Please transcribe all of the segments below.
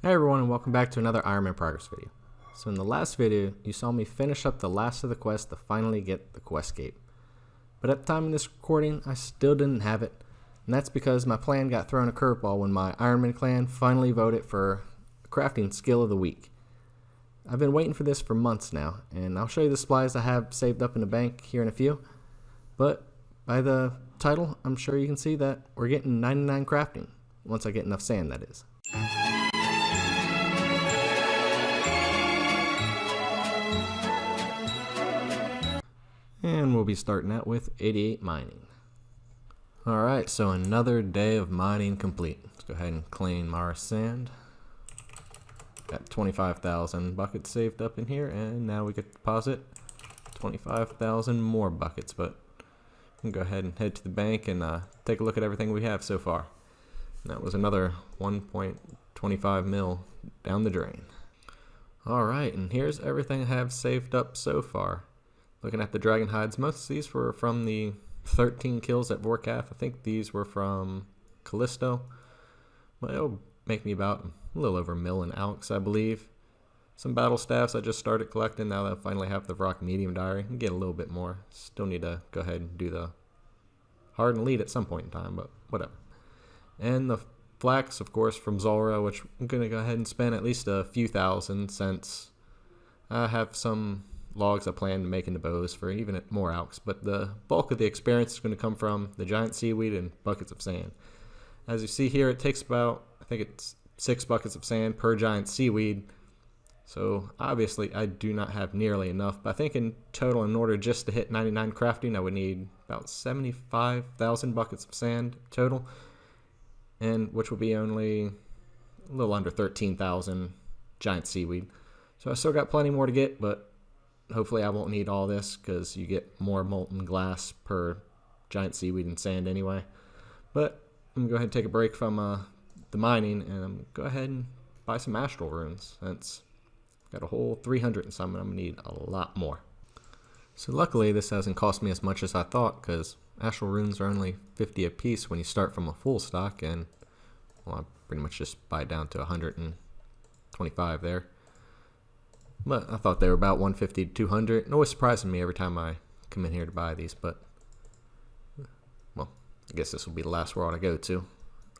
Hey everyone, and welcome back to another Ironman progress video. So in the last video, you saw me finish up the last of the quest to finally get the quest gate. But at the time of this recording, I still didn't have it, and that's because my plan got thrown a curveball when my Ironman clan finally voted for crafting skill of the week. I've been waiting for this for months now, and I'll show you the supplies I have saved up in the bank here in a few. But by the title, I'm sure you can see that we're getting 99 crafting, once I get enough sand, that is. And we'll be starting out with 88 mining. Alright, so another day of mining complete. Let's go ahead and claim our sand. Got 25,000 buckets saved up in here, and now we get to deposit 25,000 more buckets. But we can go ahead and head to the bank and take a look at everything we have so far. And that was another 1.25 mil down the drain. Alright, and here's everything I have saved up so far. Looking at the dragon hides, most of these were from the 13 kills at Vorkath. I think these were from Callisto. But it'll make me about a little over a mil in Alex, I believe. Some battle staffs I just started collecting now that I finally have the Rock Medium Diary. I can get a little bit more. Still need to go ahead and do the hard and lead at some point in time, but whatever. And the flax, of course, from Zulrah, which I'm going to go ahead and spend at least a few thousand since I have some logs I plan to make into bows for even more alks, but the bulk of the experience is going to come from the giant seaweed and buckets of sand. As you see here, it takes about, I think it's 6 buckets of sand per giant seaweed, so obviously I do not have nearly enough, but I think in total, in order just to hit 99 crafting, I would need about 75,000 buckets of sand total, and which will be only a little under 13,000 giant seaweed. So I still got plenty more to get, but hopefully I won't need all this because you get more molten glass per giant seaweed and sand anyway. But I'm going to go ahead and take a break from the mining, and I'm going to go ahead and buy some astral runes since I've got a whole 300 and some, and I'm going to need a lot more. So luckily this hasn't cost me as much as I thought, because astral runes are only 50 a piece when you start from a full stock, and well, I pretty much just buy it down to 125 there. But I thought they were about 150 to 200. It always surprises me every time I come in here to buy these, but well, I guess this will be the last world I go to.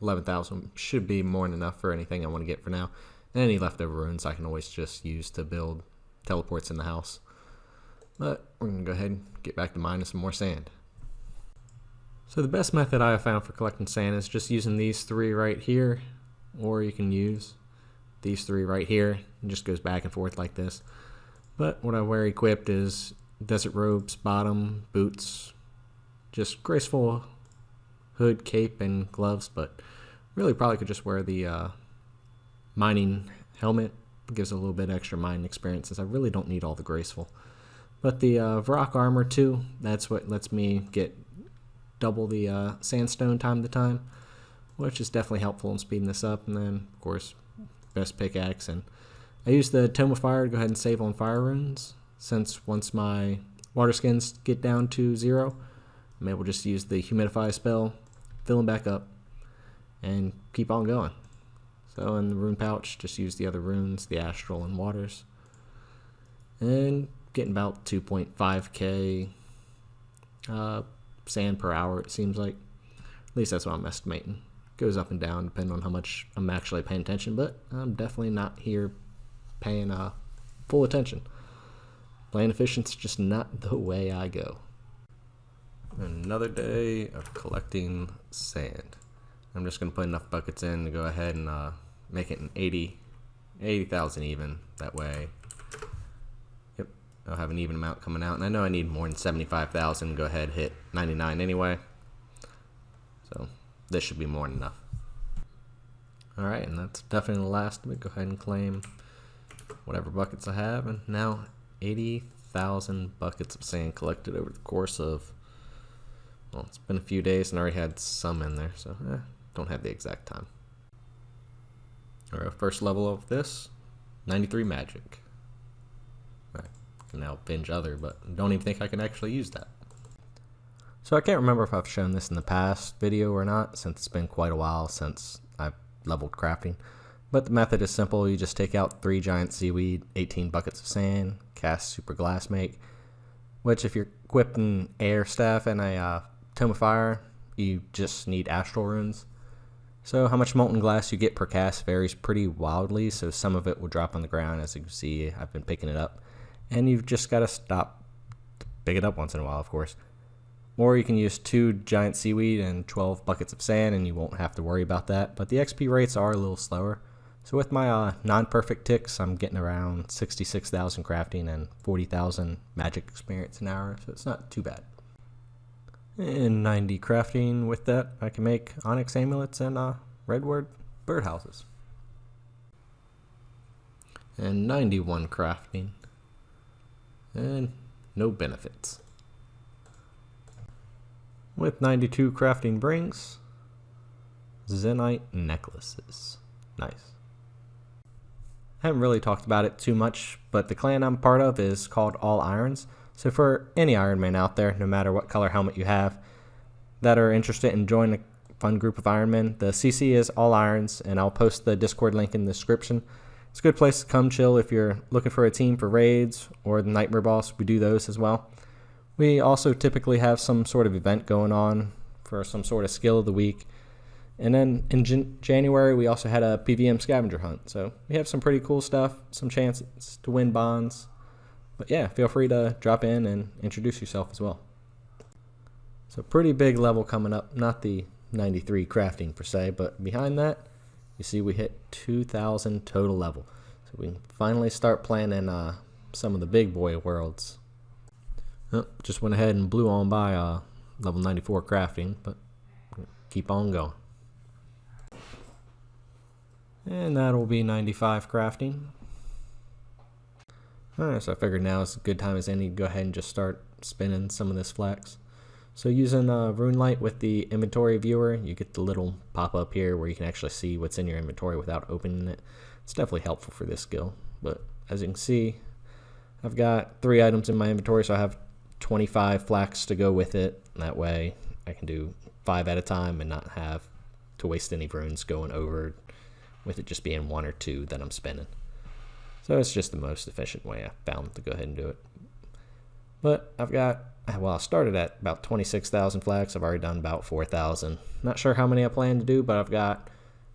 11,000 should be more than enough for anything I want to get for now. And any leftover runes I can always just use to build teleports in the house. But we're going to go ahead and get back to mining some more sand. So the best method I have found for collecting sand is just using these 3 right here, or you can use these 3 right here. It just goes back and forth like this. But what I wear equipped is desert robes, bottom, boots, just graceful hood, cape, and gloves. But really probably could just wear the mining helmet. It gives a little bit extra mining experience, as I really don't need all the graceful. But the Vrock armor too, that's what lets me get double the sandstone time to time, which is definitely helpful in speeding this up. And then of course, best pickaxe, and I use the Tome of Fire to go ahead and save on fire runes, since once my water skins get down to 0, I'm able to just use the humidify spell, fill them back up, and keep on going. So in the rune pouch, just use the other runes, the astral and waters, and getting about 2.5k sand per hour, it seems like. At least that's what I'm estimating. Goes up and down depending on how much I'm actually paying attention, but I'm definitely not here paying full attention. Playing efficient's just not the way I go. Another day of collecting sand. I'm just going to put enough buckets in to go ahead and make it an 80,000 even. That way, yep, I'll have an even amount coming out. And I know I need more than 75,000 to go ahead and hit 99 anyway. So this should be more than enough. Alright, and that's definitely the last of it. Go ahead and claim whatever buckets I have. And now 80,000 buckets of sand collected over the course of, well, it's been a few days and I already had some in there, so don't have the exact time. Alright, first level of this, 93 magic. I can now binge other, but don't even think I can actually use that. So I can't remember if I've shown this in the past video or not, since it's been quite a while since I've leveled crafting. But the method is simple. You just take out 3 giant seaweed, 18 buckets of sand, cast super glass make, which if you're equipped in air staff and a tome of fire, you just need astral runes. So how much molten glass you get per cast varies pretty wildly, so some of it will drop on the ground. As you can see, I've been picking it up. And you've just got to stop to pick it up once in a while, of course. Or you can use 2 giant seaweed and 12 buckets of sand, and you won't have to worry about that. But the XP rates are a little slower. So with my non-perfect ticks, I'm getting around 66,000 crafting and 40,000 magic experience an hour, so it's not too bad. And 90 crafting. With that, I can make onyx amulets and redwood birdhouses. And 91 crafting. And no benefits. With 92 crafting brings Zenite necklaces. Nice. I haven't really talked about it too much, but the clan I'm part of is called All Irons. So for any Ironman out there, no matter what color helmet you have, that are interested in joining a fun group of Ironmen, the CC is All Irons, and I'll post the Discord link in the description. It's a good place to come chill if you're looking for a team for raids or the Nightmare Boss. We do those as well. We also typically have some sort of event going on for some sort of skill of the week. And then in January, we also had a PVM scavenger hunt. So we have some pretty cool stuff, some chances to win bonds. But yeah, feel free to drop in and introduce yourself as well. So pretty big level coming up. Not the 93 crafting per se, but behind that, you see we hit 2,000 total level. So we can finally start playing in some of the big boy worlds. Oh, just went ahead and blew on by level 94 crafting, but keep on going. And that'll be 95 crafting. Alright, so I figured now is a good time as any to go ahead and just start spinning some of this flex. So using RuneLight with the inventory viewer, you get the little pop-up here where you can actually see what's in your inventory without opening it. It's definitely helpful for this skill. But as you can see, I've got 3 items in my inventory, so I have 25 flax to go with it. That way I can do 5 at a time and not have to waste any runes going over with it just being 1 or 2 that I'm spending. So it's just the most efficient way I found to go ahead and do it. But I've got, well, I started at about 26,000 flax. I've already done about 4,000. Not sure how many I plan to do, but I've got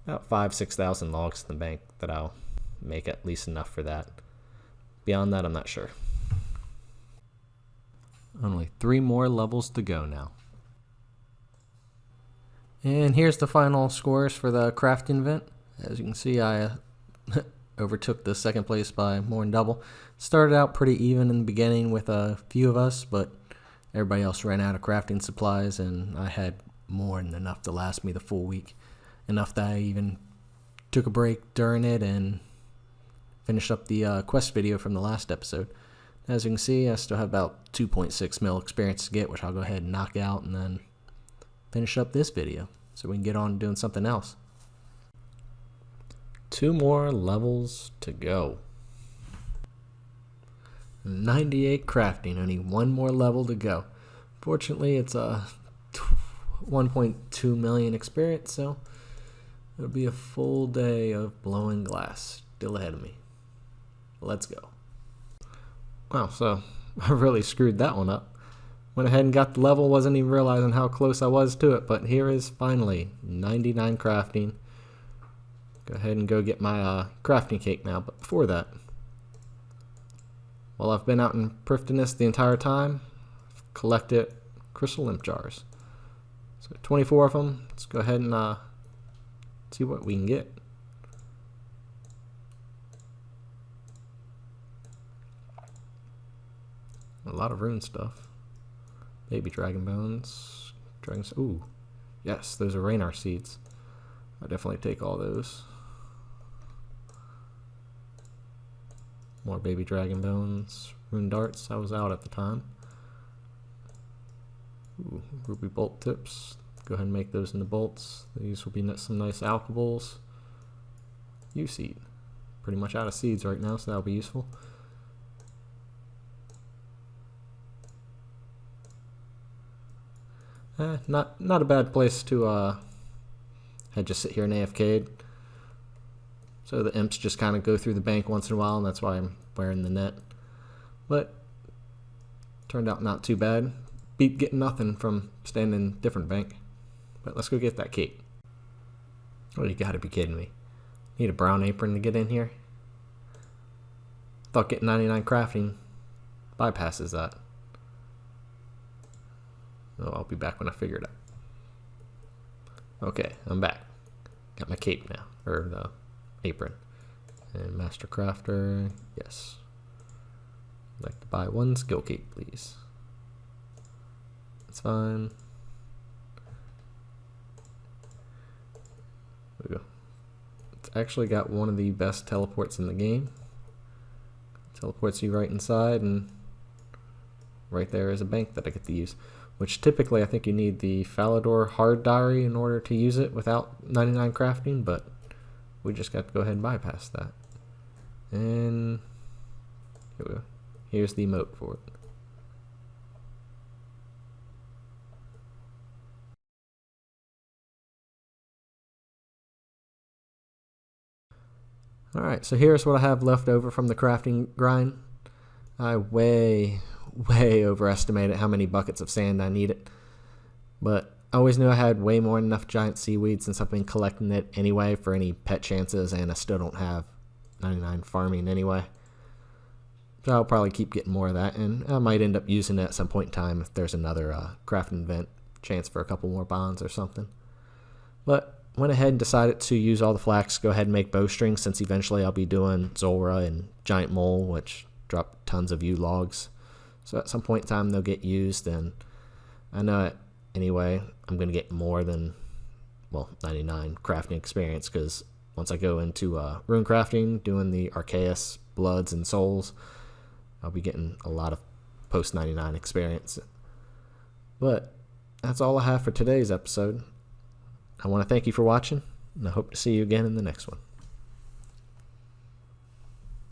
about 5,000-6,000 logs in the bank that I'll make at least enough for that. Beyond that, I'm not sure. Only 3 more levels to go now. And here's the final scores for the crafting event. As you can see, I overtook the second place by more than double. Started out pretty even in the beginning with a few of us, but everybody else ran out of crafting supplies, and I had more than enough to last me the full week. Enough that I even took a break during it and finished up the quest video from the last episode. As you can see, I still have about 2.6 mil experience to get, which I'll go ahead and knock out and then finish up this video so we can get on doing something else. 2 more levels to go. 98 crafting, only 1 more level to go. Fortunately, it's a 1.2 million experience, so it'll be a full day of blowing glass still ahead of me. Let's go. Wow, so I really screwed that one up. Went ahead and got the level, wasn't even realizing how close I was to it, but here is finally 99 crafting. Go ahead and go get my crafting cake now, but before that, while I've been out in Prifdiness the entire time, I've collected crystal limp jars. So 24 of them. Let's go ahead and see what we can get. A lot of rune stuff. Baby dragon bones. Dragons. Ooh, yes, those are Raynar seeds. I'll definitely take all those. More baby dragon bones. Rune darts. I was out at the time. Ooh, ruby bolt tips. Go ahead and make those into bolts. These will be some nice alcohols. U seed. Pretty much out of seeds right now, so that'll be useful. Not a bad place to just sit here and AFK. So the imps just kind of go through the bank once in a while, and that's why I'm wearing the net. But turned out not too bad. Beat getting nothing from standing in a different bank. But let's go get that cape. Oh, you gotta be kidding me. Need a brown apron to get in here? Thought getting 99 crafting bypasses that. Oh, I'll be back when I figure it out. Okay, I'm back. Got my cape now, or the apron. And Master Crafter, yes. I'd like to buy one skill cape, please. That's fine. There we go. It's actually got one of the best teleports in the game. Teleports you right inside, and right there is a bank that I get to use. Which typically I think you need the Falador hard diary in order to use it without 99 crafting, but we just got to go ahead and bypass that. And here we go. Here's the emote for it. Alright, so here's what I have left over from the crafting grind. I way overestimated how many buckets of sand I needed. But I always knew I had way more than enough giant seaweed since I've been collecting it anyway for any pet chances, and I still don't have 99 farming anyway. So I'll probably keep getting more of that, and I might end up using it at some point in time if there's another crafting event chance for a couple more bonds or something. But went ahead and decided to use all the flax, go ahead and make bowstrings, since eventually I'll be doing Zora and Giant Mole, which drop tons of U logs. So at some point in time they'll get used, and I know it anyway. I'm going to get more than, well, 99 crafting experience, because once I go into rune crafting, doing the Arceus Bloods and Souls, I'll be getting a lot of post 99 experience. But that's all I have for today's episode. I want to thank you for watching, and I hope to see you again in the next one.